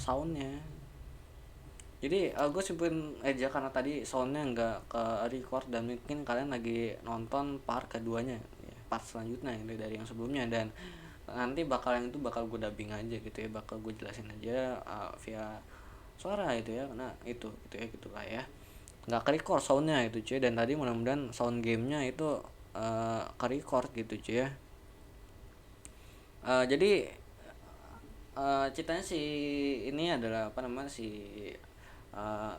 soundnya. Jadi gue simpuin aja karena tadi soundnya nggak ke record dan mungkin kalian lagi nonton part keduanya ya, part selanjutnya ini dari yang sebelumnya, dan nanti bakal yang itu bakal gue dubbing aja gitu ya, bakal gue jelasin aja via suara itu ya, nah itu gitu ya, gitulah ya, nggak ke record soundnya itu cuy. Dan tadi mudah-mudahan sound gamenya itu ke record gitu cuy ya. Jadi ceritanya si ini adalah apa namanya si uh,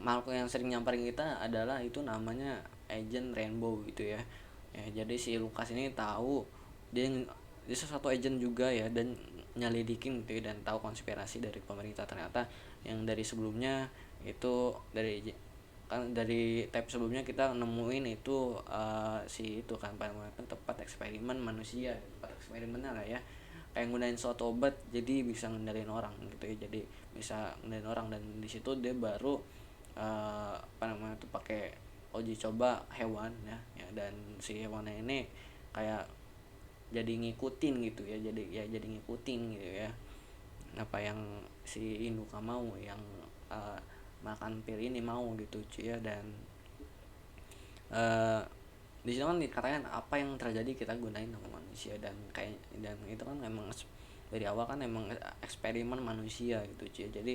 makhluk yang sering nyamperin kita adalah itu namanya agent Rainbow gitu ya. Ya, jadi si Lukas ini tahu dia dia satu agent juga ya, dan nyelidikin gitu ya, dan tahu konspirasi dari pemerintah ternyata yang dari sebelumnya itu dari kan dari tab sebelumnya kita nemuin itu si itu kan tempat eksperimen manusia, tempat eksperimennya lah ya, kayak gunain suatu obat jadi bisa ngendalin orang gitu ya, jadi bisa ngendalin orang, dan di situ dia baru apa namanya tuh pakai uji coba hewan ya, ya, dan si hewannya ini kayak jadi ngikutin gitu ya, jadi ngikutin gitu ya apa yang si Induka mau, yang uh, makan pil ini mau gitu cuy ya. Dan uh, di situ kan dikatakan apa yang terjadi kita gunain sama manusia, dan kayak dan itu kan memang dari awal kan emang eksperimen manusia gitu cuy. Jadi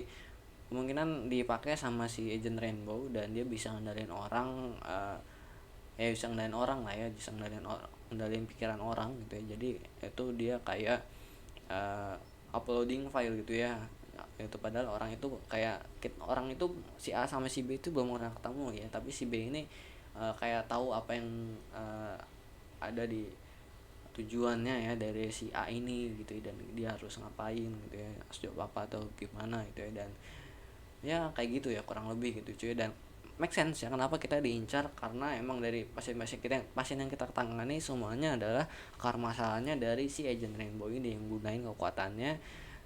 kemungkinan dipakai sama si agent Rainbow dan dia bisa ngendalin orang, ya bisa ngendalin orang lah ya, bisa ngendalin pikiran orang gitu ya. Jadi itu dia kayak uh, uploading file gitu ya, itu padahal orang itu kayak orang itu si A sama si B itu belum pernah ketemu ya, tapi si B ini kayak tahu apa yang ada di tujuannya ya dari si A ini gitu ya, dan dia harus ngapain gitu ya, harus jawab apa atau gimana gitu ya, dan ya kayak gitu ya kurang lebih gitu cuy. Dan make sense ya kenapa kita diincar, karena emang dari pasien yang kita tangani semuanya adalah karena masalahnya dari si agent Rainbow ini yang gunain kekuatannya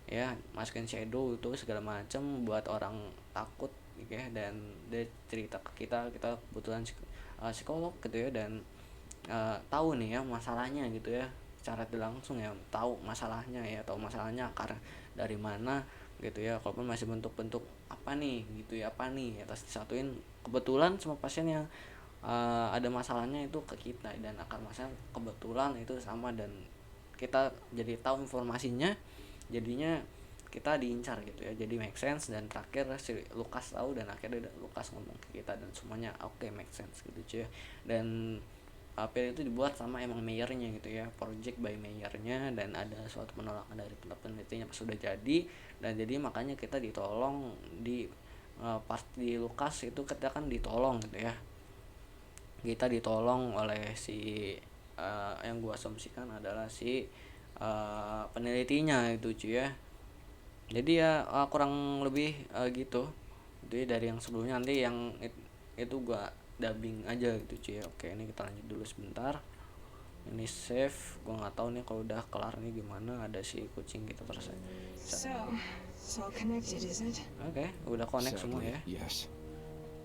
ya, masukin shadow itu segala macam buat orang takut gitu ya. Dan dia cerita ke kita kebetulan psikolog gitu ya, dan tahu nih ya masalahnya gitu ya, secara langsung ya tahu masalahnya ya, tahu masalahnya akar dari mana gitu ya, kalaupun masih bentuk-bentuk apa nih gitu ya, apa nih atas disatuin, kebetulan semua pasien yang ada masalahnya itu ke kita, dan akar masalah kebetulan itu sama, dan kita jadi tahu informasinya, jadinya kita diincar gitu ya, jadi make sense. Dan terakhir si Lukas tahu, dan akhirnya Lukas ngomong ke kita, dan semuanya oke, make sense gitu cuy. Dan apel itu dibuat sama emang mayornya gitu ya, project by mayornya, dan ada suatu penolakan dari penelitinya pas sudah jadi. Dan jadi makanya kita ditolong di pas di Lukas itu kita kan ditolong gitu ya, kita ditolong oleh si yang gua asumsikan adalah si penelitinya itu cuy ya. Jadi ya kurang lebih gitu. Jadi dari yang sebelumnya, nanti yang itu gua dubbing aja gitu cuy. Oke, ini kita lanjut dulu sebentar. Ini save, gua nggak tahu nih kalau udah kelar nih gimana, ada si kucing kita terus. So, it's all connected, is it? Oke, udah connect semua Sadly, ya. yes.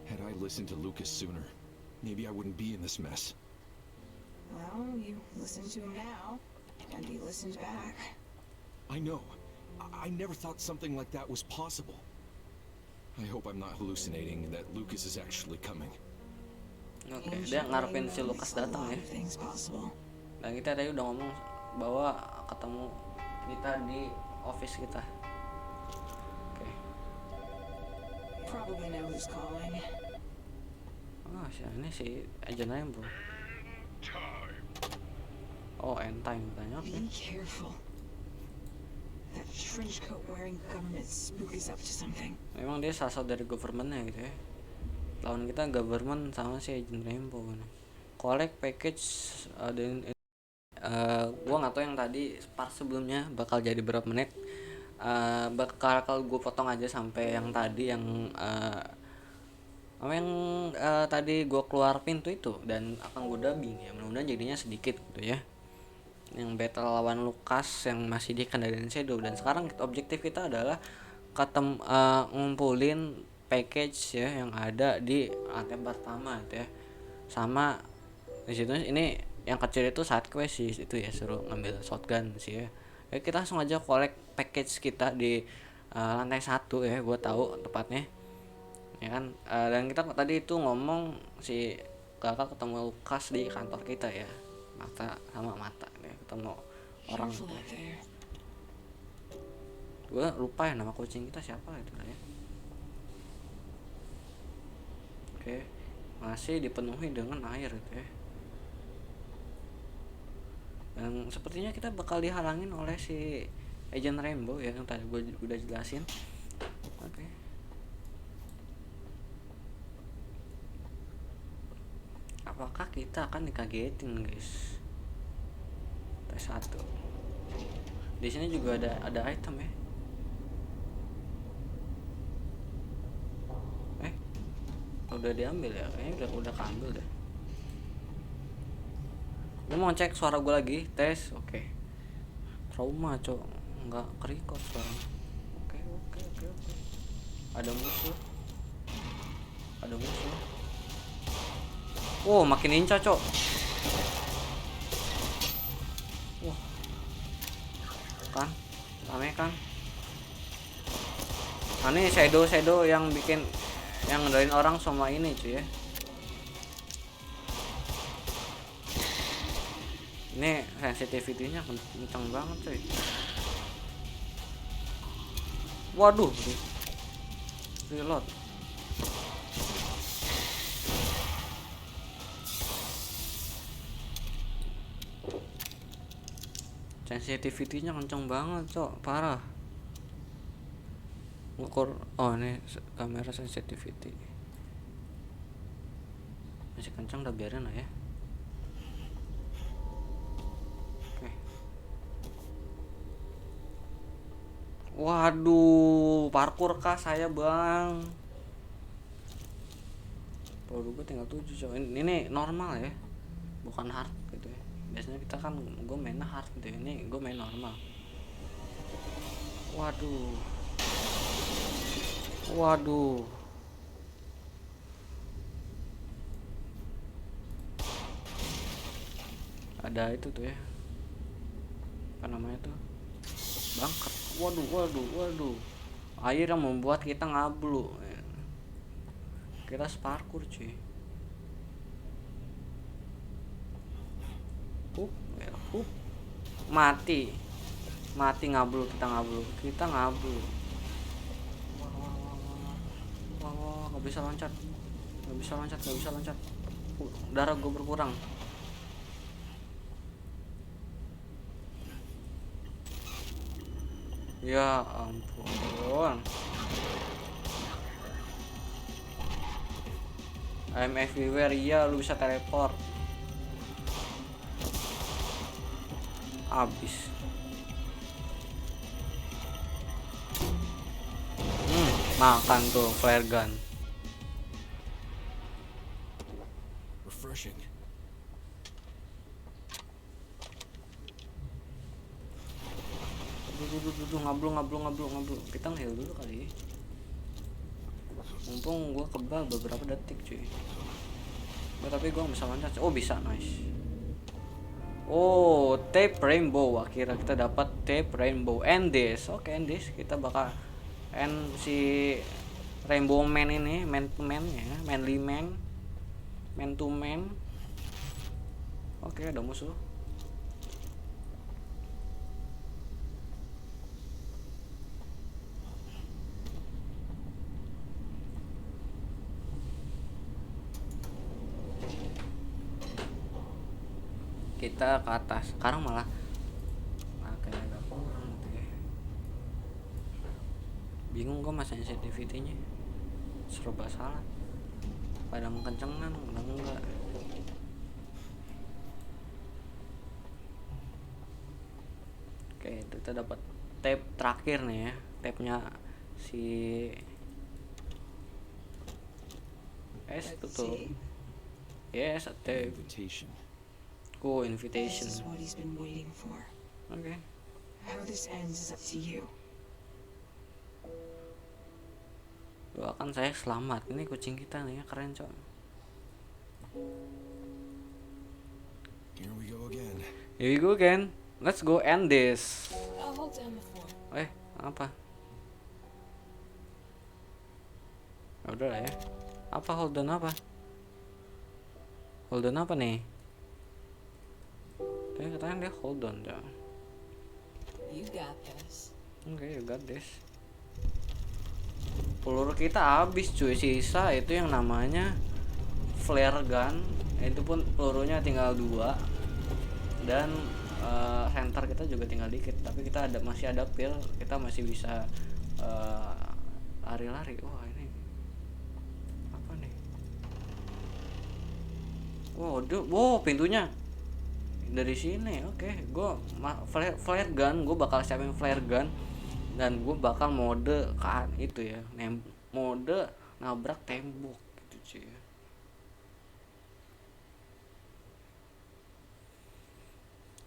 Had I listened to Lucas sooner, maybe I wouldn't be in this mess. Well, you listen to him now, and he listened back. I know. I never thought something like that was possible. I hope I'm not hallucinating, that Lucas is actually coming. Oke, dia ngarepin si Lukas datang ya. Dan kita tadi udah ngomong bahwa ketemu kita di office kita. Oke. Probably know who's calling. Oh, ini si agent lain bro. Oh, end time tanya. Oke. Be careful. That trench coat wearing government spook is up to something. Memang dia salah satu dari governmentnya gitu ya. Lawan kita government sama si agent Rainbow nih. Collect package dan gua nggak tahu yang tadi part sebelumnya bakal jadi berapa menit. Bakal kalau gue potong aja sampai yang tadi yang tadi gue keluar pintu itu, dan akan gue dubbing ya, mudah-mudahan jadinya sedikit gitu ya, yang battle lawan Lukas yang masih di kendalian Shadow. Dan sekarang objektif kita adalah ngumpulin package ya yang ada di lantai pertama itu ya, sama di situ ini yang kecil itu side quest sih itu ya, suruh ngambil shotgun sih ya. Kita langsung aja collect package kita di lantai 1 ya, gue tahu tepatnya ya kan. Dan kita tadi itu ngomong si kakak ketemu Lukas di kantor kita ya, mata sama mata ya, ketemu orang Careful gitu up ya. there. Gue lupa ya nama kucing kita siapa itu ya. Oke, masih dipenuhi dengan air gitu ya. Dan sepertinya kita bakal dihalangin oleh si Agent Rainbow ya, yang tadi gue udah jelasin. Oke. Apakah kita akan dikagetin guys? Tes 1. Di sini juga ada item ya. Udah diambil ya, kayaknya udah keambil deh. Gue mau cek suara gue lagi, tes. Oke. Trauma cok, nggak kerekod suaranya. Oke. Ada musuh. Wow, makin inca cok. Wah, kan rame kan. Nah, ini shadow yang bikin yang ngedain orang sama ini cuy ya. Ini sensitivity-nya kenceng banget cuy. Waduh, reload. Sensitivity-nya kenceng banget cok, parah. Ngukur, oh ini kamera sensitivity masih kencang, udah biarin lah ya. Oke. Waduh, parkour kah saya bang? Produk gue tinggal 7 cok. Ini normal ya, bukan hard gitu ya. Biasanya kita kan gue mainnya hard gitu ya, ini gue main normal. Waduh. Ada itu tuh ya, apa namanya tuh, bangker. Waduh. Air yang membuat kita ngablu ya. Kita parkour cuy. Mati ngablu, kita ngablu. Wah, nggak bisa loncat. Darah gue berkurang. Ya ampun. I'm everywhere. Iya, lu bisa teleport. Abis. Makan tuh flare gun. Refreshing. Ngablu. Kita nge-heal dulu kali. Mumpung gua kebal beberapa detik cuy. Tapi gua bisa loncat. Oh bisa, nice. Oh, tape rainbow. Akhirnya kita dapat tape rainbow. End this. Oke, end this. Kita bakal end si Rainbow Man ini, man to man ya, manly man to man. Oke, ada musuh. Kita ke atas. Sekarang malah kayak agak kurang gitu ya. Bingung gue mas sensitivity-nya. Serba salah. Pada kencengan, udah enggak. Oke, itu kita dapat tape terakhir nih ya. Tape-nya si tutup. Yes, a tape. Invitation. Cool, This invitation. is what he's been waiting for. Oke. How this ends is up to you. Doakan saya selamat. Ini kucing kita nih ya, keren cok. Here we go again. Here we go again. Let's go end this. I'll hold down the fort. Apa? Ya udah lah ya. Apa hold on apa? Hold on apa nih? Tadi katanya dia hold on ya. You got this. Oke, you got this. Peluru kita habis cuy, sisa itu yang namanya flare gun. Itu pun pelurunya tinggal 2. Dan center kita juga tinggal dikit, tapi kita masih ada pil, kita masih bisa lari-lari. Wah, ini apa nih? Wow, pintunya dari sini. Oke, gue flare gun, gue bakal siapin flare gun dan gue bakal mode kan itu ya, mode nabrak tembok gitu cuy.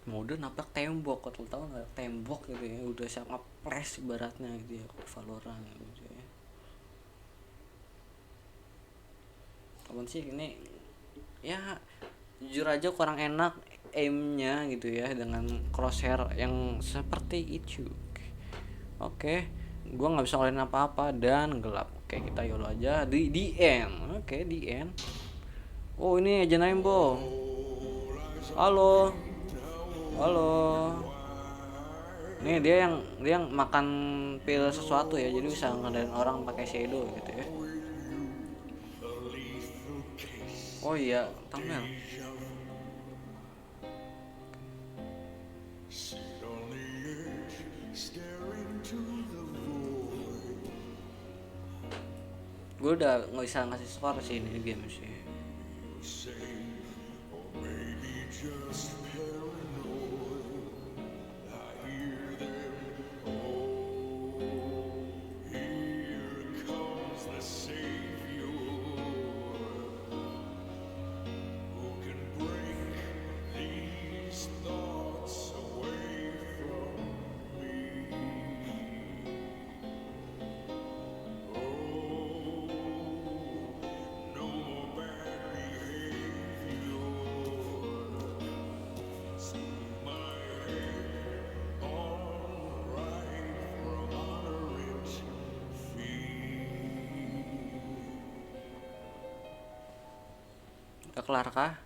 Mode nabrak tembok, kalau tahu nabrak tembok gitu ya, udah siap ngepres ibaratnya gitu ya, Valorant gitu ya. Kapan sih ini ya, jujur aja kurang enak aimnya gitu ya dengan crosshair yang seperti itu. Oke, gua nggak bisa ngelain apa-apa dan gelap. Oke, kita YOLO aja di end. Oke, di end. Oh, ini Agent Rainbow. Halo. Nih dia yang makan pil sesuatu ya, jadi bisa ngedain orang pakai shadow gitu ya. Oh iya, thumbnail. Gue udah nggak bisa ngasih skor sih ini game sih. Udah kelar kah?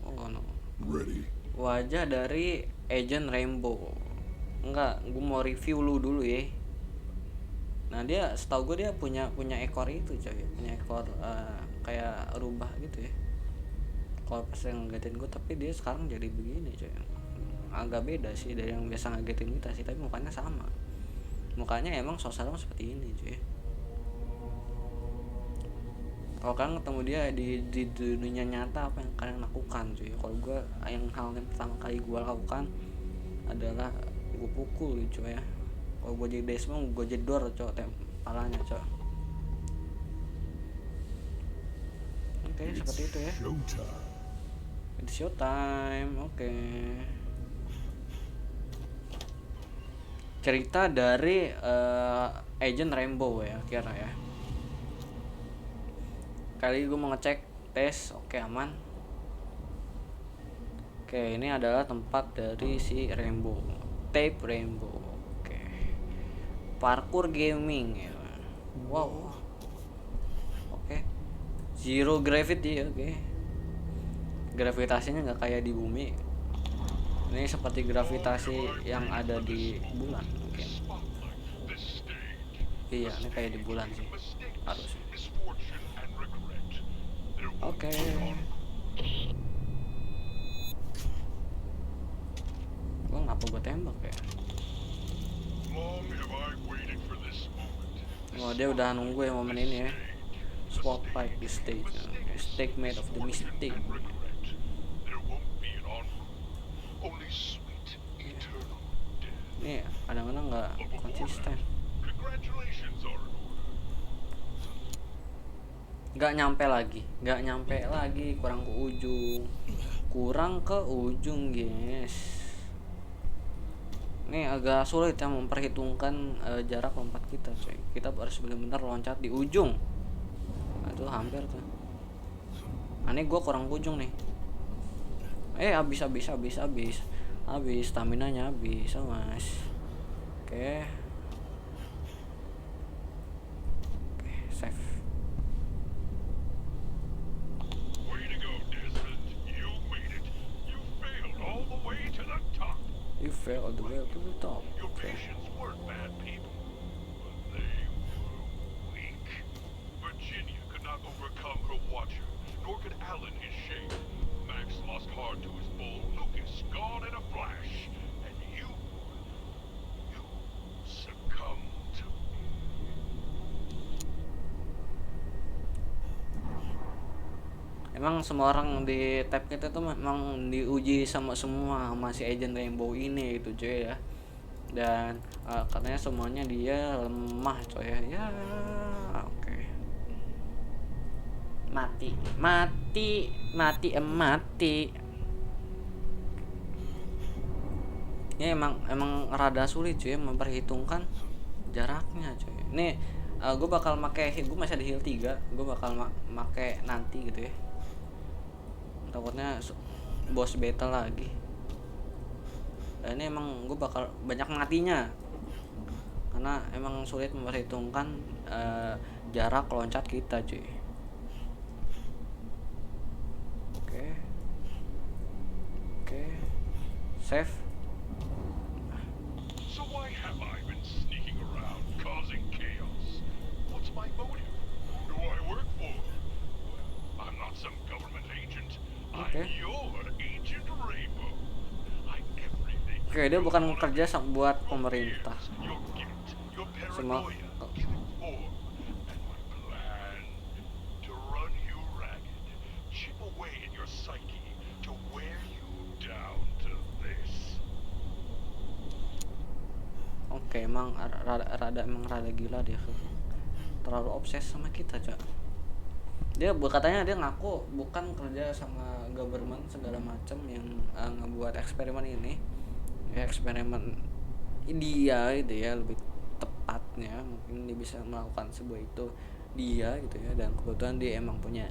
Oh no. Ready. Wajah dari Agent Rainbow. Enggak, gue mau review lu dulu ya. Nah dia, setahu gue dia punya ekor itu coy, punya ekor kayak rubah gitu ya. Kalau pas yang ngagetin gue, tapi dia sekarang jadi begini coy. Agak beda sih dari yang biasa ngagetin kita sih, tapi mukanya sama. Mukanya emang sosok seperti ini cuy. Kalau kalian ketemu dia di dunia nyata, apa yang kalian lakukan cuy? Kalau gue, hal yang pertama kali gue lakukan adalah gue pukul cuy ya. Kalau gue jadi Desmond, gue jedor coy palanya coy. Oke, seperti itu ya. It's showtime. Oke. Cerita dari Agent Rainbow ya, kira ya. Kali gue mau ngecek tes, oke aman. Oke, ini adalah tempat dari si Rainbow, Tape Rainbow. Oke, parkour gaming ya. Wow. Oke, zero gravity. Oke, gravitasinya nggak kayak di bumi. Ini seperti gravitasi yang ada di bulan. Oke. Iya, ini kayak di bulan sih harusnya. Oke. Gua ngapa gue tembak ya? Oh, dia udah nunggu ya momen ini ya. Spotlight di stage. Stake made of the mystic. Ini kadang-kadang nggak konsisten. Nggak nyampe lagi, kurang ke ujung guys. Ini agak sulit ya memperhitungkan jarak lompat kita coy. Kita harus benar-benar loncat di ujung. Nah, itu hampir tuh. Ini gue kurang ke ujung nih. Habis staminanya habis mas. Oke, the way to the top. Your Oke. patients weren't bad people, but they were weak. Virginia could not overcome her watcher, nor could Alan his shade. Max lost hard to his bull, Lucas gone in a flash, and you succumbed to me. Emang semua orang di tab kita tuh memang diuji sama si agent Rainbow ini gitu cuy ya. Dan katanya semuanya dia lemah coy ya. Ya oke. Mati. Ya emang rada sulit cuy memperhitungkan jaraknya cuy. Nih gue bakal gue masih ada heal 3, gue bakal make nanti gitu ya. Takutnya boss battle lagi. Dan ini emang gue bakal banyak matinya karena emang sulit memperhitungkan jarak loncat kita cuy. Oke. Save. So why have I been sneaking around, causing chaos? What's my motive? Who do I work for? Well, I'm not some government agent. Okay. I'm your Agent Rainbow. I'm everything. Oke, dia bukan kerja buat pemerintah. Your guilt, your Semua paranoia, giving form, and my plan to run you ragged, chip away in your psyche to wear you down to this. Oke, emang rada gila dia. Terlalu obses sama kita, Cak. Dia katanya dia ngaku bukan kerja sama government segala macam yang ngebuat eksperimen ini. Ya, eksperimen dia gitu ya, lebih tepatnya mungkin dia bisa melakukan sebuah itu dia gitu ya, dan kebetulan dia emang punya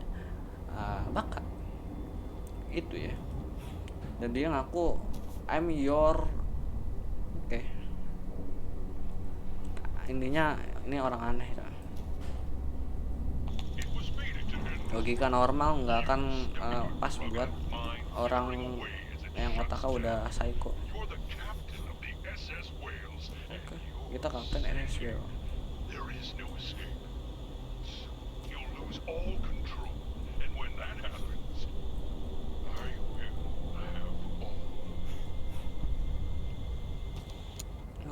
bakat itu ya. Dan dia ngaku I'm your intinya ini orang aneh kan. Logika normal nggak akan pas buat orang yang otaknya udah psycho. Oke, kita kapten NS Whale. There is no escape. You'll lose all control, and when that happens, I will have all.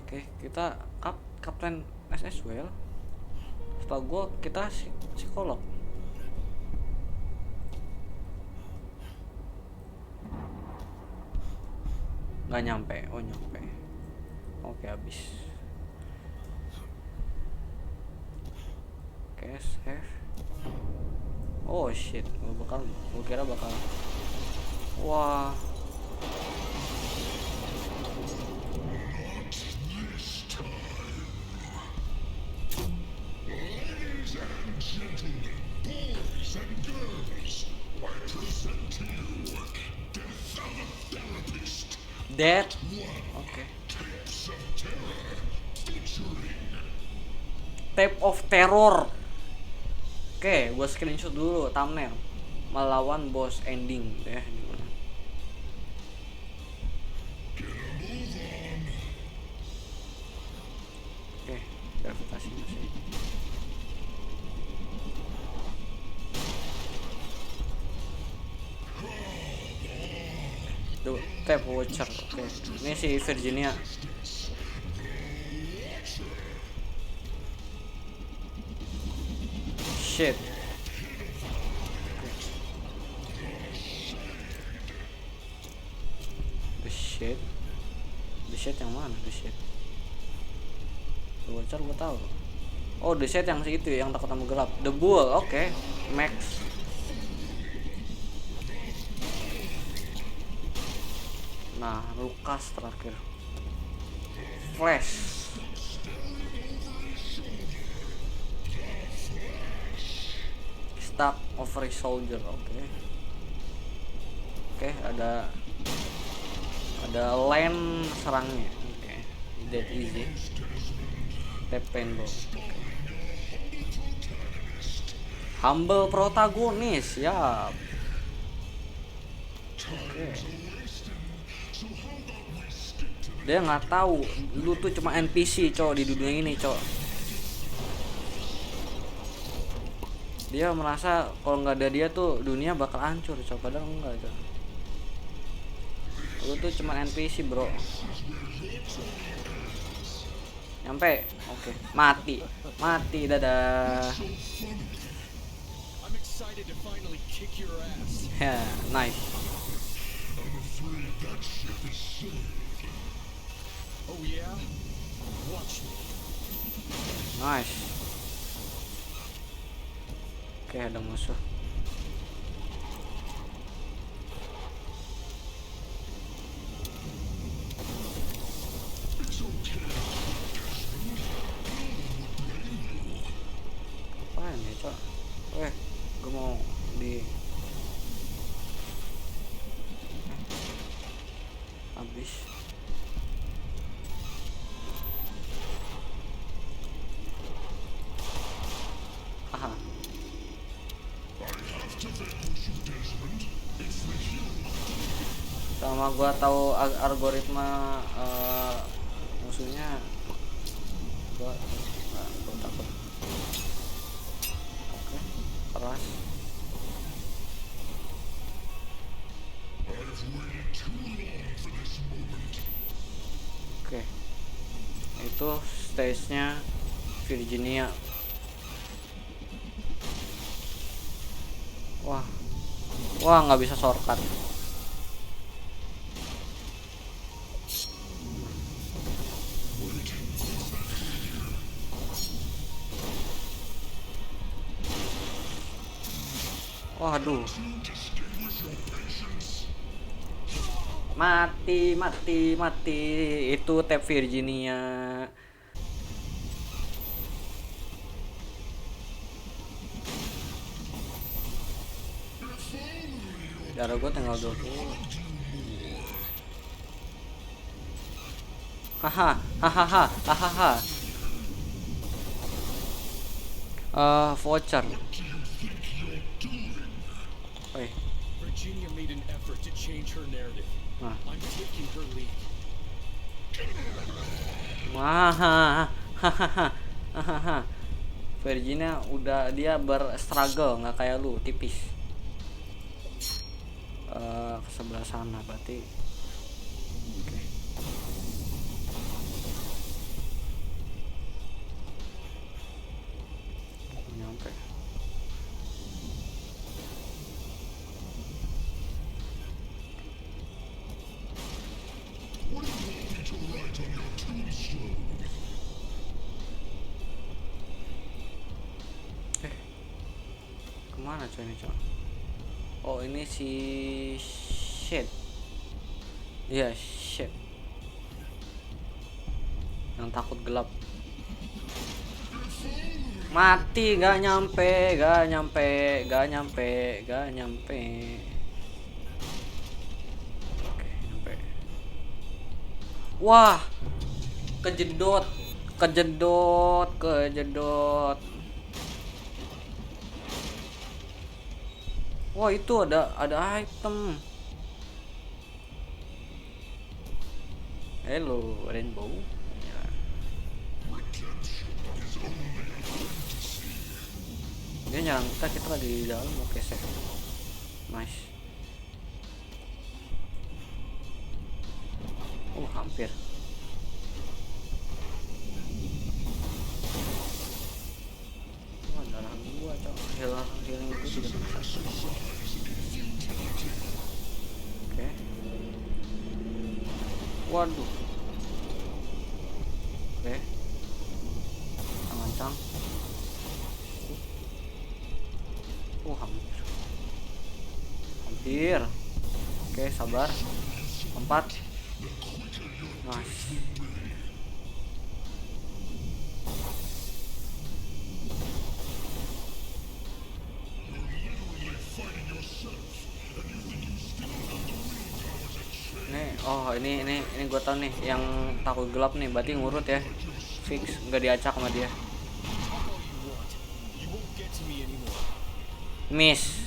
Oke, kita kapten SS Whale. Setelah gue kita psikolog. Nggak nyampe, oh nyampe. Oke, habis. Oke, save. Oh shit, gue kira bakal. Wah. Ladies and gentlemen, boys and girls, I present to you Death of a Therapist. Dead. Oke. Tapes of Terror featuring Tape of Terror. Oke, gue screenshot dulu thumbnail. Melawan boss ending ya. Oke, gravitasi masih. Duh, tape watcher. Oke, ini si Virginia. Shit. The shit yang mana? The shit. The watcher gue tahu. Oh, the shit yang si itu yang takut sama gelap. The bull, oke. Max. Nah, Lucas terakhir. Flash. Stuck over a soldier, oke. Oke, ada land serangnya, oke. That easy. Tap paintball. Humble protagonis, siap. Oke. Dia nggak tahu lu tuh cuma NPC cowok di dunia ini cowok. Dia merasa kalau nggak ada dia tuh dunia bakal hancur cowok, padahal enggak cowok. Lu tuh cuma NPC bro. Nyampe, oke, mati, dadah. I'm excited to finally kick your ass. Ya, nice. Oh yeah? Watch me. Nice. Oke, ada musuh. Apaan ya, Cok? Gue mau di habis. Aha. Sama gua tahu algoritma musuhnya, gua takut. Oke, keras. Oke, itu stage-nya Virginia. Wah nggak bisa shortcut. Waduh. Mati. Itu tab Virginia. Darah gue tinggal 20. Hahaha. Voucher. Oi. Virginia made an effort to change her narrative. Nah. I'm taking her lead. Hahaha. Virginia udah dia berstruggle, nggak kayak lu tipis. Ke sebelah sana berarti. Oke. Nyampe. Kemana coy ini coy? Oh ini si shit. Iya shit. Yang takut gelap. Mati, gak nyampe. Oke, nyampe. Wah, kejedot. Wah itu ada item. Hello Rainbow. Ya. Dia nyerang kita lagi di dalam. Oke save. Nice. Hampir. Wah darah gua cok. Healing itu juga bisa. Oke. Waduh. Oke. Ancang. Hampir. Oke, sabar. 4. Nice. Ini gue tau nih yang takut gelap nih, berarti ngurut ya. Fix nggak diacak sama dia. Miss.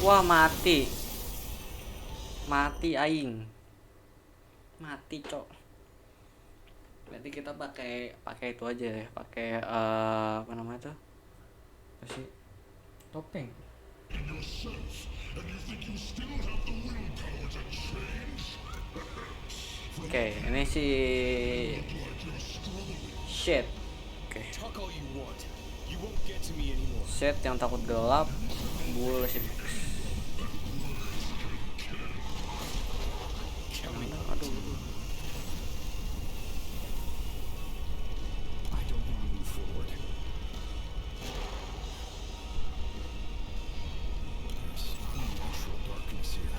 Wah, mati. Mati aing. Mati, cok. Berarti kita pakai itu aja ya, pakai apa namanya tuh? Apa sih? Topeng. Oke, ini si shit. Oke. Talk all you want. You won't get to me anymore. Shit yang takut gelap. Bullshit. Aduh. I don't want to move forward. There's unnatural darkness here.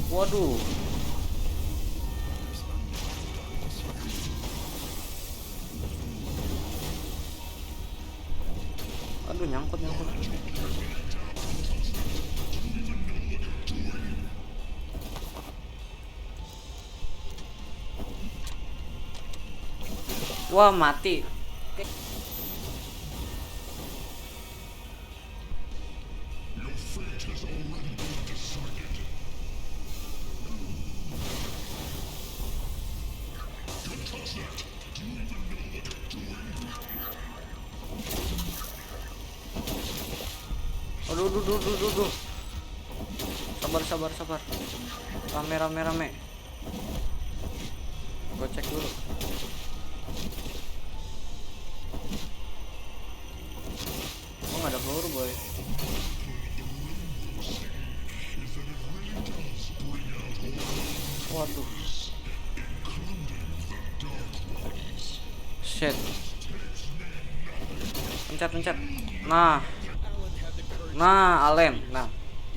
Waduh. There's unnatural darkness here. Aduh, nyangkut. Wah, mati. Aduh. Sabar. Rame. Gua cek dulu. Oh, nggak ada peluru, boy. Waduh. Shit. Pencet. Nah, Allen.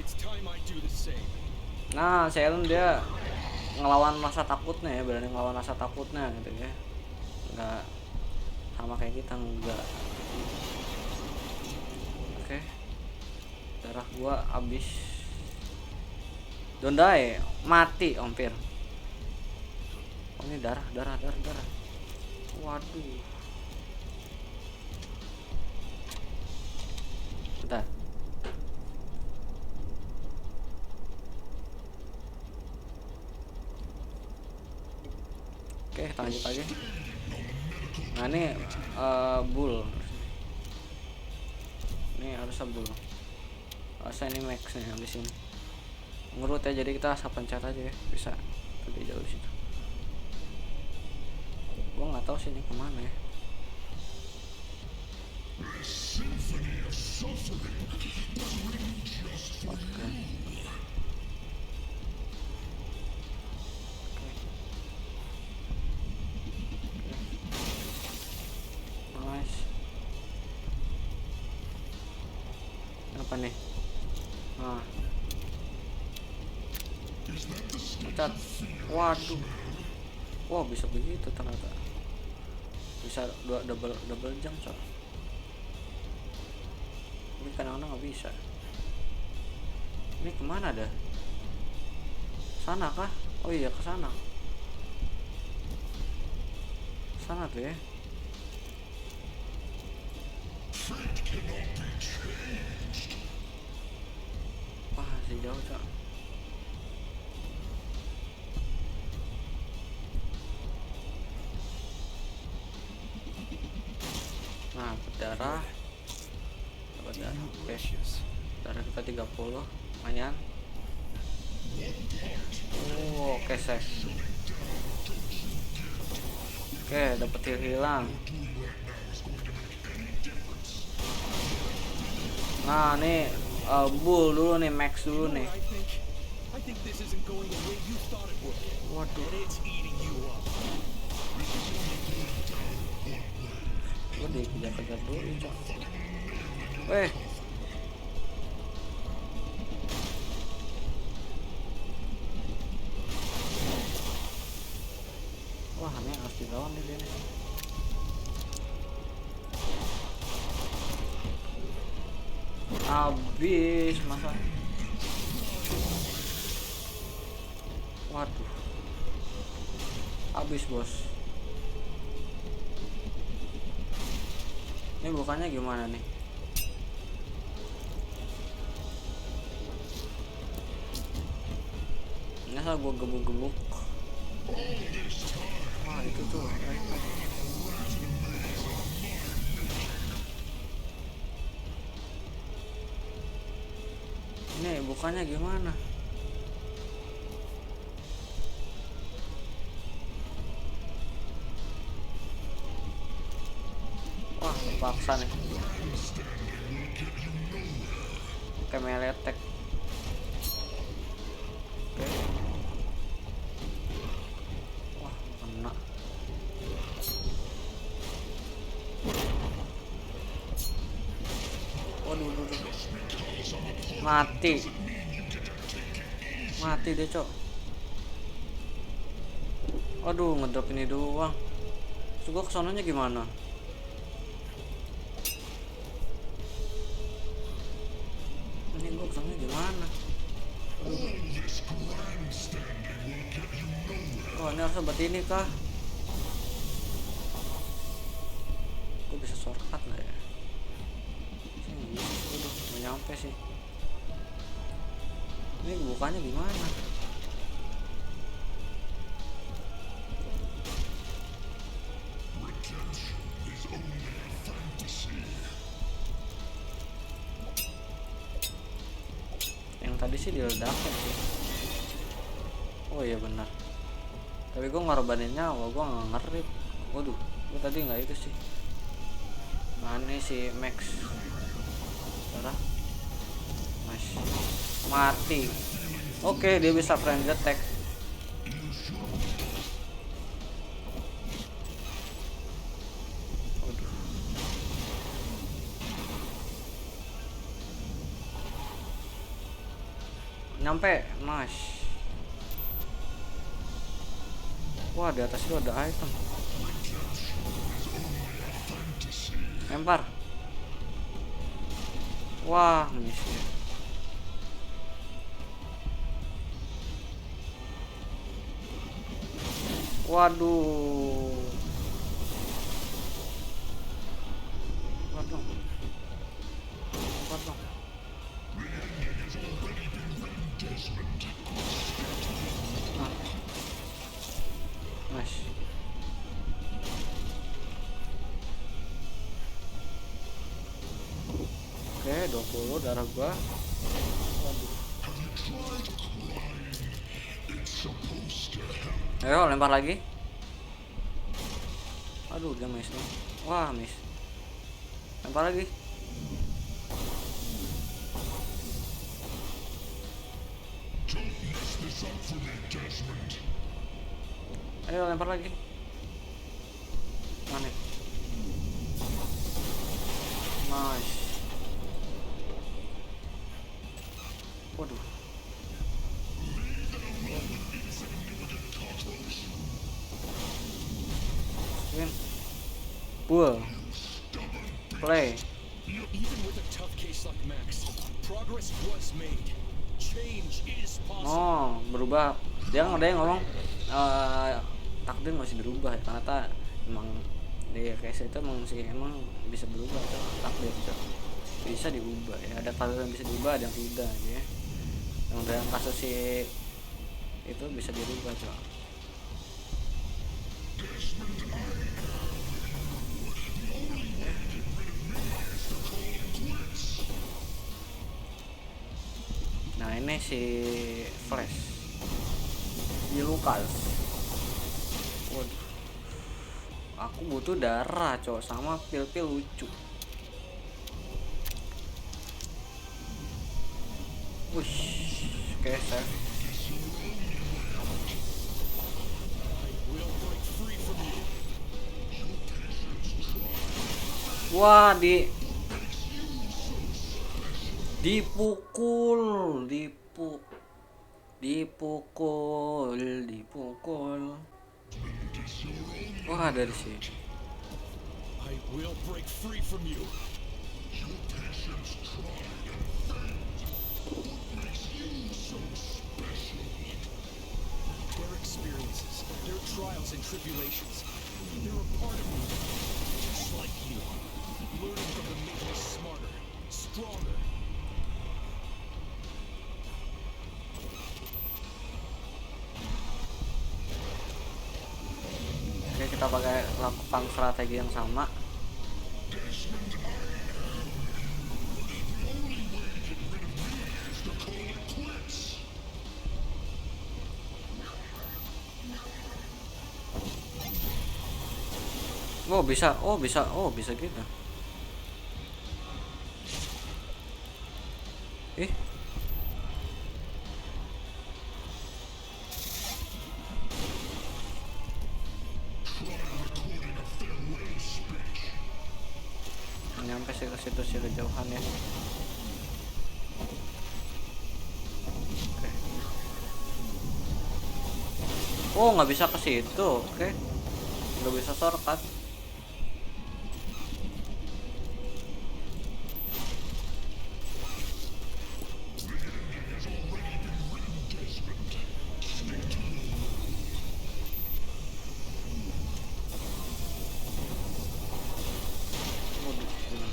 It's time I do the same. Nah, si Allen dia ngelawan rasa takutnya ya, berani ngelawan rasa takutnya gitu ya. Enggak sama kayak kita, enggak. Oke. Darah gua habis. Dondai mati hampir. Oh, ini darah. Waduh. Bentar. Oke, kita lanjut aja. Nah, ini bull. Ini harusnya bull. Harusnya ini max nih habis ini. Ngurut ya, jadi kita asal pencet aja ya, bisa lebih jauh situ. Gua nggak tahu sih ini kemana ya. Oke. Nice. Apa nih? Nah. Pencet. Waduh. Wah, bisa begitu ternyata. Bisa double jump, so. Ini kadang-kadang nggak bisa. Ini kemana dah? Sana kah? Oh iya, ke sana. Sana tuh ya. Wah, masih jauh, Cok. Nah, berdarah. Oke. Darah kita 30, lumayan. Oh, oke, save. Oke, dapat hilang. Nah, nih bull dulu nih, max dulu nih. I think this isn't going the way you thought it would. Waduh. And it's eating you up. Gue dikejar-kejar dulu, Cok. Weh. Wah, ini harus dilawan nih dia nih. Habis masa. Waduh. Habis, bos. Ini bukannya gimana nih? Ini asal gua gebuk-gebuk. Wah itu tuh. Ini bukannya gimana? Wah paksa nih. Kayak meletek. Oke. Wah kena. Waduh. Mati deh cok. Aduh ngedrop ini doang. Terus gua kesonanya gimana? Ini gua kesonanya gimana? Oh ini harus seperti ini kah? Gua bisa shortcut nggak ya? Udah nggak nyampe sih. Ini bukannya gimana? Yang tadi sih diledakin sih. Oh iya benar. Tapi gue ngorbanin nyawa, gue nggak ngerip. Waduh, gue tadi nggak itu sih. Mana si Max? Darah. Mas. Mati. Oke, dia bisa friend attack. Waduh. Nyampe, mas. Wah, di atas itu ada item. Lempar. Wah, miss. Waduh. Waduh. Mas. Oke, 20 darah gua. Waduh. Ayo lempar lagi. Aduh dia miss nih. Wah miss. Lempar lagi. Ayo lempar lagi. Mana? Nice. Waduh. Bull. Play. Even with a tough case like Max, progress was made. Change is possible. Oh, berubah. Dia ada yang ngomong takdir masih berubah ya, ternyata emang dia case itu emang bisa berubah tuh, takdir itu bisa diubah ya, ada takdir yang bisa diubah, ada yang tidak ya. Yang dalam kasus si itu bisa dirubah coba. Nah ini si Flash di Lucas. Waduh, aku butuh darah cowok, sama pil-pil lucu. Wush, oke save. Wah dipukul. Wah dari sini. I will break free from you. Their experiences, their trials and tribulations, they're a part of me, just like you. Learn pakai lakukan strategi yang sama. Oh bisa gitu. Ih, nyampe sih ke situ sih kejauhan ya. Oke. Oh nggak bisa ke situ, oke. Nggak bisa shortcut. Waduh, gimana?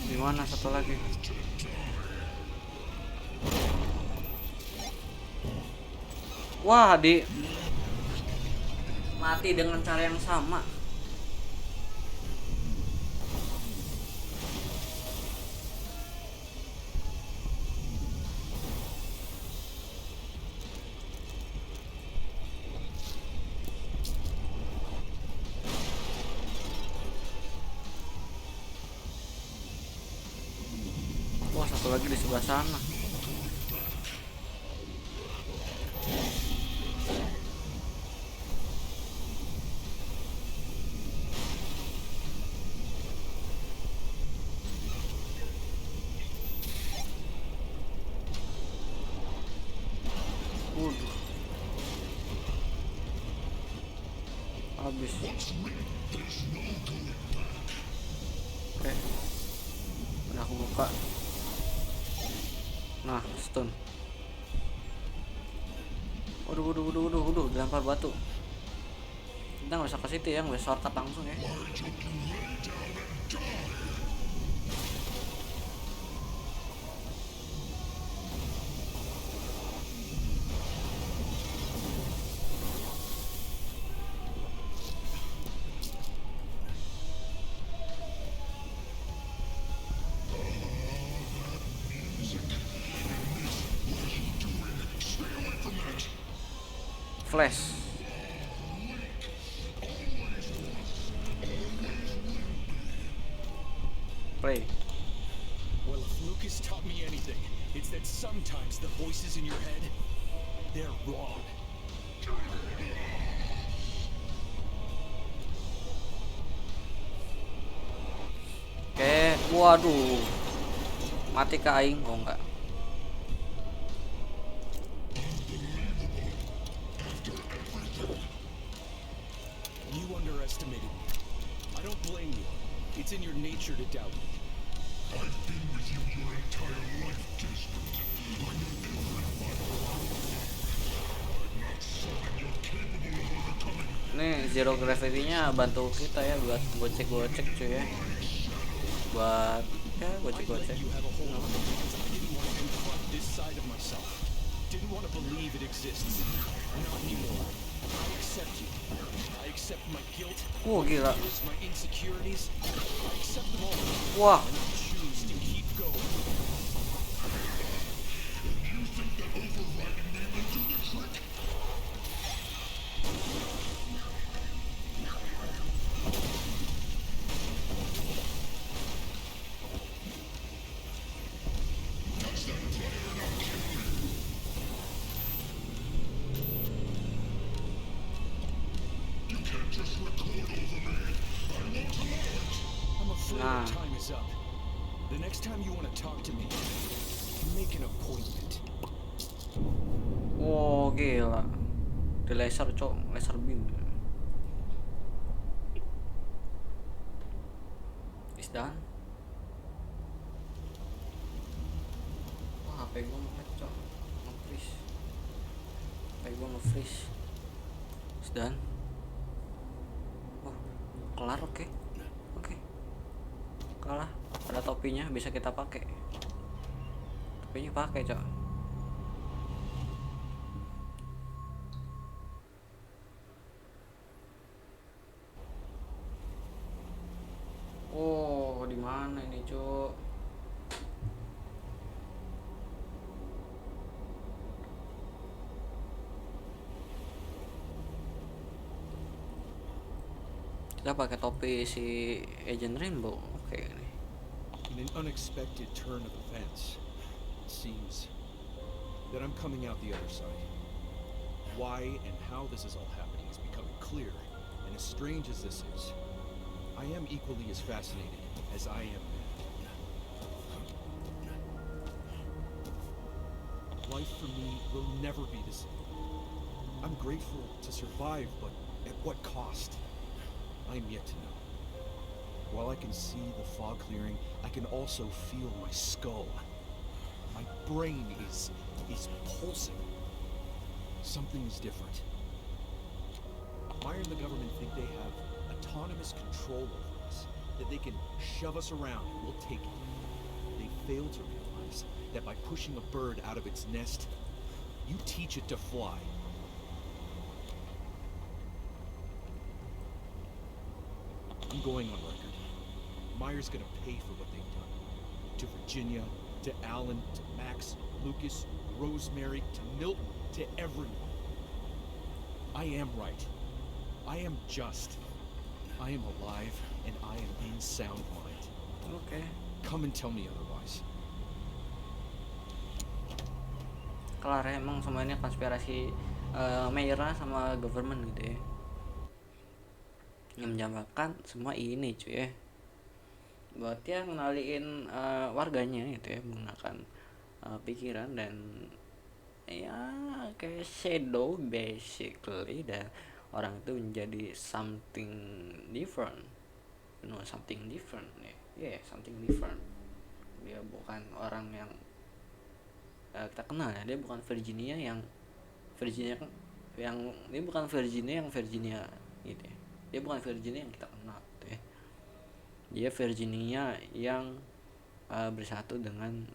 Gimana satu lagi? Wah, mati dengan cara yang sama. Wah, satu lagi di sebelah sana. Waduh, habis. Oke, udah aku buka. Nah, stun. Waduh, dilempar batu. Kita nggak bisa ke situ ya, nggak bisa shortcut langsung ya. Flash. Play. Well, if Lucas taught me anything, it's that sometimes the voices in your head, they're wrong. Oke, waduh. Mati ke aing kok enggak. You underestimated me. I don't blame you. It's in your nature to doubt me. I've been with you your entire life, Desmond. I know every fiber of your body. I'm not certain you're capable of overcoming. Nih zero gravity-nya bantu kita ya buat gocek-gocek cuy ya. Buat ya I gocek-gocek. let you have a hold on me because I didn't want to confront this side of myself. Didn't want to believe it exists. Not anymore. I accept you. I accept my guilt, Oh gila. my insecurities. I accept them all. Wah, And I choose to keep going. You think that overriding me will do the trick? I'm afraid Nah. our time is up. The next time you want to talk to me, make an appointment. oh gila. Di laser cok, laser beam. Is done. Wah, HP gua nge-lag cok, nge-freeze. HP gua nge-freeze. Is done. Oh, kelar oke. Kalah. Ada topinya bisa kita pakai. topinya pakai, Cok. Oh, di mana ini, Cok? Kita pakai topi si Agent Rainbow. Oke nih. In an unexpected turn of events, it seems that I'm coming out the other side. Why and how this is all happening is becoming clear, and as strange as this is, I am equally as fascinated as I am. Life for me will never be the same. I'm grateful to survive, but at what cost? I am yet to know. While I can see the fog clearing, I can also feel my skull. My brain is pulsing. Something is different. Meyer and the government think they have autonomous control over us, that they can shove us around and we'll take it. They fail to realize that by pushing a bird out of its nest, you teach it to fly. I'm going on record. Meyer's gonna pay for what they've done. To Virginia, to Alan, to Max, Lucas, Rosemary, to Milton, to everyone. I am right. I am just. I am alive and I am in sound mind. Oke. Come and tell me otherwise. Kelar ya, emang semuanya konspirasi Meira sama government gitu ya, yang menjambakan semua ini cuy ya, buat ya ngenaliin warganya gitu ya, menggunakan pikiran dan ya kayak shadow basically, dan orang itu menjadi something different, something different ya, something different. Dia bukan orang yang kita kenal ya, dia bukan Virginia yang dia bukan Virginia gitu ya, dia bukan Virginia yang kita kenal gitu ya. Dia Virginia yang bersatu dengan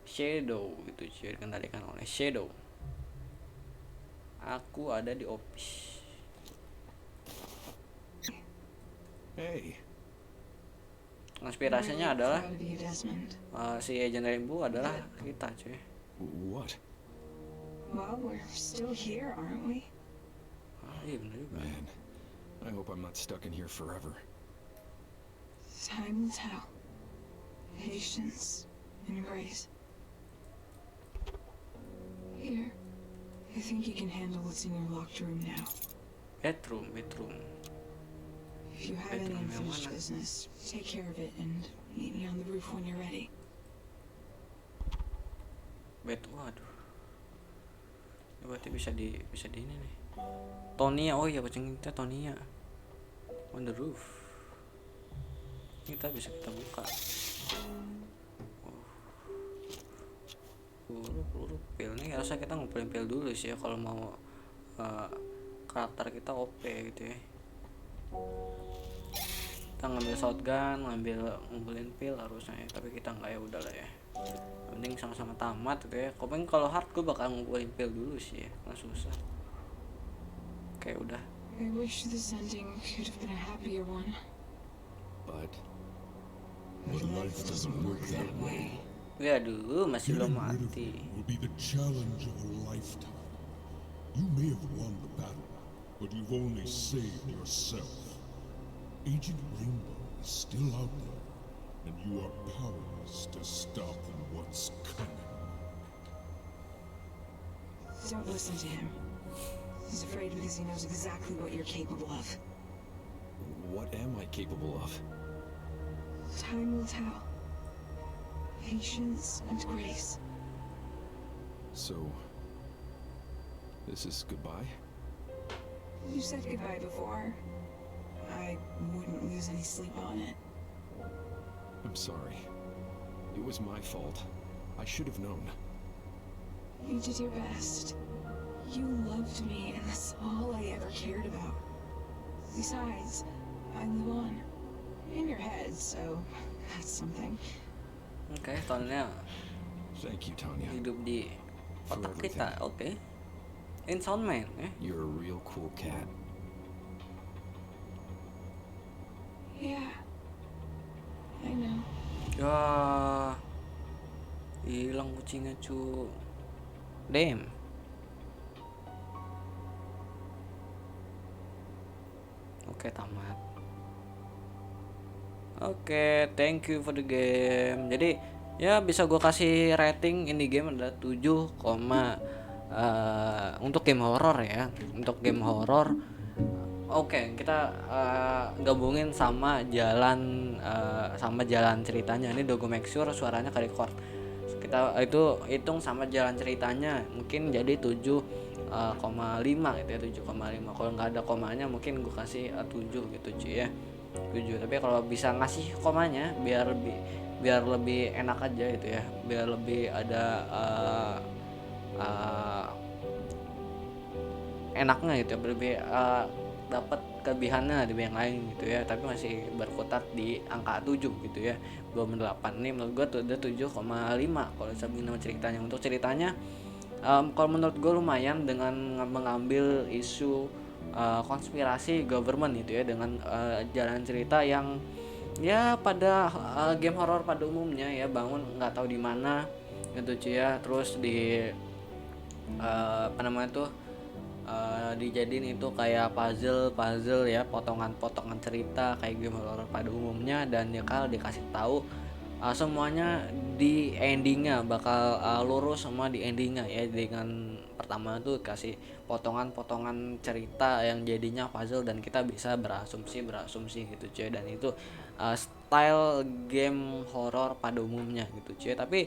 Shadow gitu, dikendalikan oleh Shadow. Aku ada di office. Hey, Konspirasinya Really adalah proud of you, Desmond. si Agent Rainbow adalah kita cuy. what? Well, we're still here, aren't we? Iya bener juga. Man, I hope I'm not stuck in here forever. Time will tell. Patience and grace. Here, I think you can handle what's in your locked room now. Bedroom. If you have any Bedroom yang unfinished mana? business, take care of it and meet me on the roof when you're ready. Waduh. Ini berarti bisa di ini nih. Tonya, oh iya kucing kita Tonya. On the roof. Kita bisa kita buka. Peluru pil nih, harusnya kita ngumpulin pil dulu sih ya kalau mau karakter kita OP gitu ya. Kita ngambil shotgun, ngumpulin pil harusnya ya, tapi kita nggak, ya udahlah ya. Mending sama-sama tamat gitu ya. Kalau hard gue bakal ngumpulin pil dulu sih ya, nggak susah. Oke udah. I wish this ending could have been a happier one. But But life doesn't work that way. Ya dulu masih belum Getting rid of mati. him will be the challenge of a lifetime. You may have won the battle, but you've only saved yourself. Agent Rainbow is still out there, and you are powerless to stop what's coming. Don't listen to him. He's afraid because he knows exactly what you're capable of. what am I capable of? Time will tell. Patience and grace. So, this is goodbye? You said goodbye before. I wouldn't lose any sleep on it. I'm sorry. It was my fault. I should have known. You did your best. You loved me, and that's all I ever cared about. Besides, I live on. In your head, so that's something. Oke, soalnya Thank you, Tanya. hidup di For otak kita. Oke. Insound man ya. You're a real cool cat. Yeah. I know. Ya, hilang kucingnya cu. Damn. Oke, tamat. Oke, thank you for the game. Jadi ya bisa gue kasih rating ini game adalah 7, untuk game horor ya. Untuk game horor. Oke, kita gabungin sama jalan ceritanya. Ini Dogo make sure suaranya ke record. Kita itu hitung sama jalan ceritanya, mungkin jadi 7,5 gitu ya, 7,5. Kalau nggak ada komanya mungkin gue kasih 7 gitu cuy ya. 7. Tapi kalau bisa ngasih komanya biar lebih enak aja gitu ya. Biar lebih ada enaknya gitu ya, lebih dapat kelebihannya dari yang lain gitu ya, tapi masih berkutat di angka 7 gitu ya, belum 8. Ini menurut gue tuh udah 7,5 kalau disebut nama ceritanya. Untuk ceritanya kalau menurut gue lumayan dengan mengambil isu konspirasi government gitu ya, dengan jalan cerita yang ya pada game horor pada umumnya ya, bangun nggak tahu di mana gitu cuy ya, terus di apa namanya tuh dijadiin itu kayak puzzle ya, potongan cerita kayak game horor pada umumnya, dan ya kalau dikasih tahu semuanya di endingnya bakal lurus semua di endingnya ya, dengan pertama tuh kasih potongan cerita yang jadinya puzzle dan kita bisa berasumsi gitu cuy, dan itu style game horor pada umumnya gitu cuy. Tapi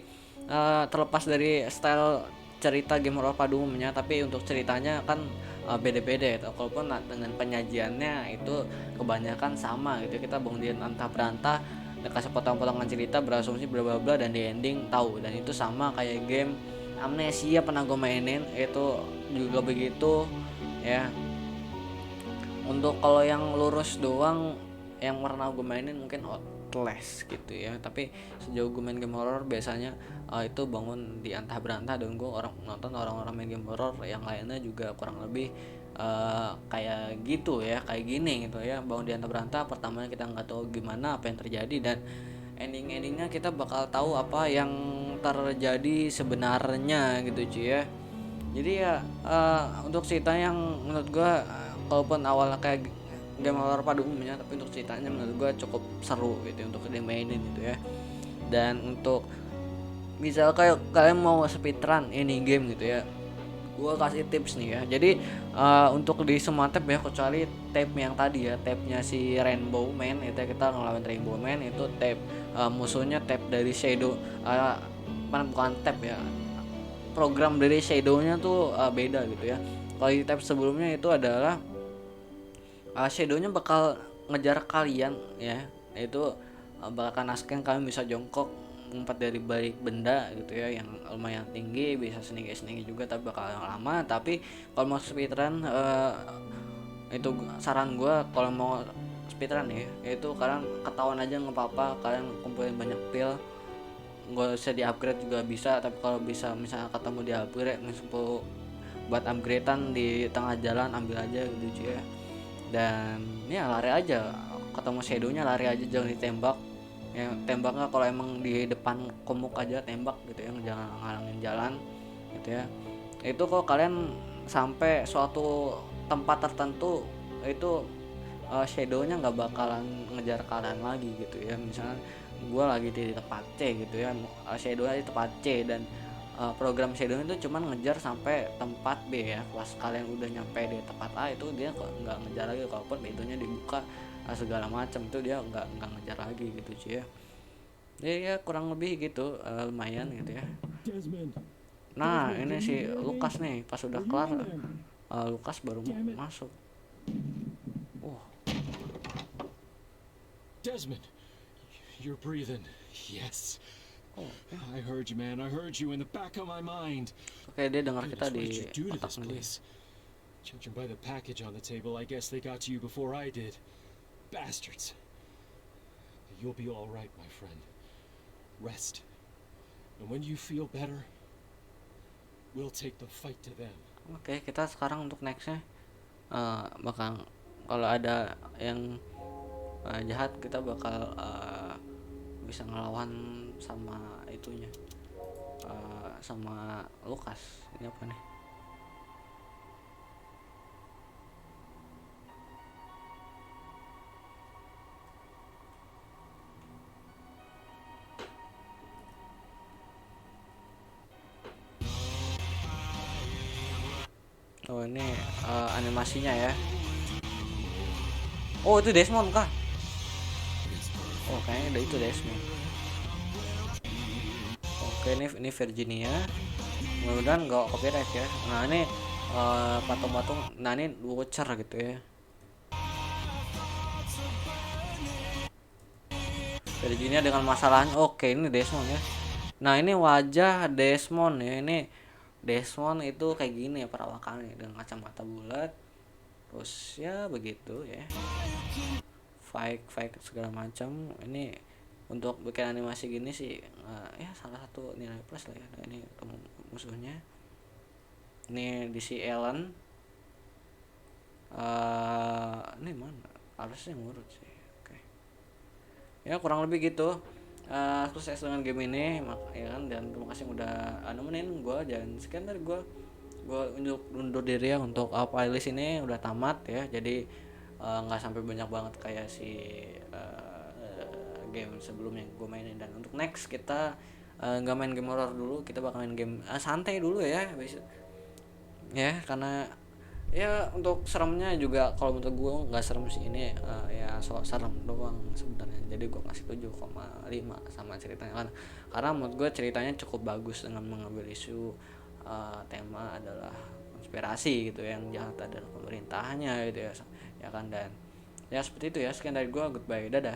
terlepas dari style cerita game horor pada umumnya, tapi untuk ceritanya kan beda-beda ya, walaupun dengan penyajiannya itu kebanyakan sama gitu, kita bangun antah berantah kasih potong-potongan cerita, berasumsi bla bla bla, dan di ending tahu. Dan itu sama kayak game Amnesia pernah gue mainin, itu juga begitu ya. Untuk kalau yang lurus doang yang pernah gue mainin mungkin Outlast gitu ya, tapi sejauh gue main game horror biasanya itu bangun di antah berantah, dan gue nonton orang-orang main game horror yang lainnya juga kurang lebih kayak gitu ya, kayak gini gitu ya, bangun di antah berantah. Pertamanya kita nggak tahu gimana apa yang terjadi, dan endingnya kita bakal tahu apa yang terjadi sebenarnya gitu cuy ya. Jadi ya untuk cerita yang menurut gue kalaupun awalnya kayak game horror pada umumnya, tapi untuk ceritanya menurut gue cukup seru gitu untuk dimainin gitu ya. Dan untuk misal kayak kalian mau speedrun ini game gitu ya, gue kasih tips nih ya. Jadi untuk di semua tab ya, kecuali tab yang tadi ya, tabnya si Rainbow Man itu kita ngelawan Rainbow Man, itu tab musuhnya tab dari Shadow, bukan tab ya, program dari Shadow-nya tuh beda gitu ya. Kalau di tab sebelumnya itu adalah Shadow-nya bakal ngejar kalian ya, itu bakal nasken kalian bisa jongkok ngumpet dari balik benda gitu ya yang lumayan tinggi, bisa sneaky juga tapi bakal lama. Tapi kalau mau speedrun itu saran gue, kalau mau speedrun ya itu kalian ketahuan aja nggak apa-apa, kalian kumpulin banyak pil, nggak usah di upgrade juga bisa, tapi kalau bisa misalnya ketemu di upgrade misalnya buat upgradean di tengah jalan ambil aja gitu ya. Dan ya lari aja, ketemu Shadow-nya lari aja, jangan ditembak ya. Tembaknya kalau emang di depan komuk aja tembak gitu ya, jangan ngalangin jalan gitu ya. Itu kalau kalian sampai suatu tempat tertentu itu Shadow-nya nggak bakalan ngejar kalian lagi gitu ya. Misalnya gue lagi di tempat C gitu ya, Shadow-nya di tempat C, dan program Shadow itu cuman ngejar sampai tempat B ya. Pas kalian udah nyampe di tempat A itu dia nggak ngejar lagi, kalaupun pintunya dibuka segala macam itu dia nggak ngejar lagi gitu cuy ya. Jadi ya kurang lebih gitu, lumayan gitu ya. Nah ini si Lukas nih, pas udah kelar Lukas baru masuk. Desmond, you're breathing. Yes. I heard you, man. I heard you in the back of my mind. Oke, dia dengar kita What di did you do to this otaknya dia. place? Judging by the package on the table, I guess they got to you before I did. Bastards. You'll be all right, my friend. Rest And when you feel better, we'll take the fight to them. Oke, kita sekarang untuk nextnya bakal kalau ada yang jahat, kita bakal bisa ngelawan sama itunya, sama Lukas. Ini apa nih? Oh ini animasinya ya. Oh itu Desmond kah? Oh kayaknya itu Desmond. Oke ini Virginia. Mudah-mudahan nggak copyright ya. Nah ini patung-patung. Nah ini Watcher gitu ya. Virginia dengan masalahnya. Oke ini Desmond ya. Nah ini wajah Desmond ya. Ini Desmond itu kayak gini ya perawakannya, dengan kacamata bulat. Terus ya begitu ya. Fight segala macam. Ini untuk bikin animasi gini sih ya salah satu nilai plus lah ya. Nah, ini musuhnya. Ini DC Allen. Ini mana? Harusnya ngurut sih. Oke. Ya kurang lebih gitu. Sukses dengan game ini ya kan, dan terima kasih udah nemenin gue. Dan sekian dari gue undur diri ya untuk playlist ini udah tamat ya. Jadi nggak sampai banyak banget kayak si game sebelumnya gue mainin. Dan untuk next kita nggak main game horror dulu, kita bakal main game santai dulu ya ya, karena ya untuk seremnya juga kalau menurut gue nggak serem sih ini, ya so serem doang sebenarnya. Jadi gue ngasih 7,5 sama ceritanya kan, karena menurut gue ceritanya cukup bagus dengan mengambil isu tema adalah konspirasi gitu, yang jahat adalah pemerintahnya gitu ya kan. Dan ya seperti itu ya, sekian dari gue, goodbye, dadah.